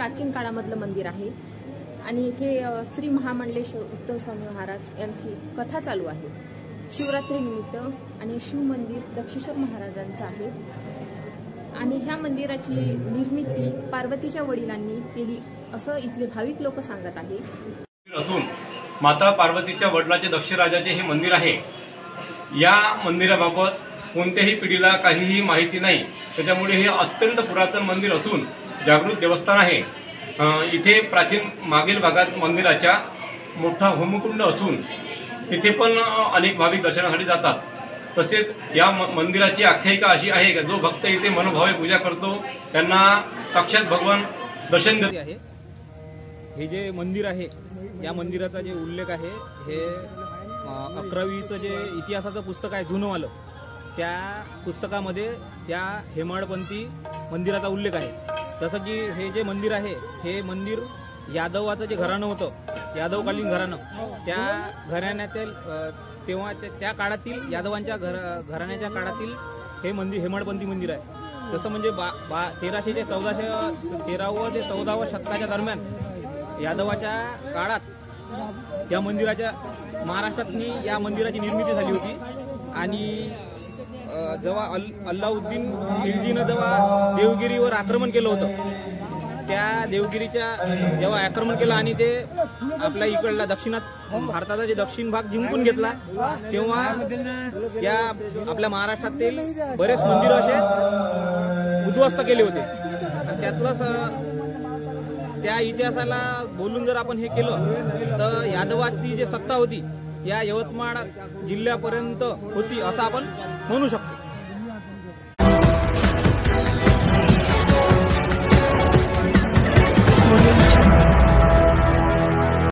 प्राचीन काळामधलं मंदिर आहे आणि इथे श्री महामंडलेश्वर उत्तम स्वामी महाराज यांची कथा चालू आहे शिवरात्री निमित्त आणि शिव मंदिर दक्षेश्वर महाराजांचं आहे आणि ह्या मंदिराची निर्मिती पार्वतीच्या वडिलांनी केली असं इथले भाविक लोक सांगत आहेत। असून माता पार्वतीच्या वडिलांचे दक्षराजाचे हे मंदिर आहे। या मंदिराबाबत कोणत्याही पिढीला काहीही माहिती नाही, त्याच्यामुळे हे अत्यंत पुरातन मंदिर असून जागृत देवस्थान आहे। इथे प्राचीन मागील भागात मंदिराच्या मोठा होमकुंड असून इथे पण अनेक भाविक दर्शनासाठी जातात। तसेच या मंदिराची आख्यायिका अशी आहे की जो भक्त इथे मनोभावे पूजा करतो त्यांना साक्षात भगवान दर्शन देते आहे। हे जे मंदिर आहे या मंदिराचा जे उल्लेख आहे हे 11वीचं जे इतिहासाचं पुस्तक आहे जुनंवालं त्या पुस्तकामध्ये त्या हेमाडपंथी मंदिराचा उल्लेख आहे। जसं की हे जे मंदिर आहे हे मंदिर यादवाचं जे घराणं होतं यादवकालीन घराणं त्या घराण्यातील तेव्हा त्या काळातील यादवांच्या घराण्याच्या काळातील हे मंदिर हेमाडपंथी मंदिर आहे। तसं म्हणजे 1300 ते 1413 ते 14व्या शतकाच्या दरम्यान यादवाच्या काळात या मंदिराच्या महाराष्ट्रातनी या मंदिराची निर्मिती झाली होती आणि जेव्हा अल्लाउद्दीन खिलजीनं जेव्हा देवगिरीवर आक्रमण केलं होतं त्या देवगिरीच्या जेव्हा आक्रमण केलं आणि ते आपल्या इकडला दक्षिणात भारताचा जे दक्षिण भाग जिंकून घेतला तेव्हा त्या आपल्या महाराष्ट्रातील बरेच मंदिरं असे उद्ध्वस्त केले होते। त्यातलंच त्या इतिहासाला बोलून जर आपण हे केलं तर यादवाची जी सत्ता होती या यवतमाळ जिल्ह्यापर्यंत होती असं आपण म्हणू शकतो।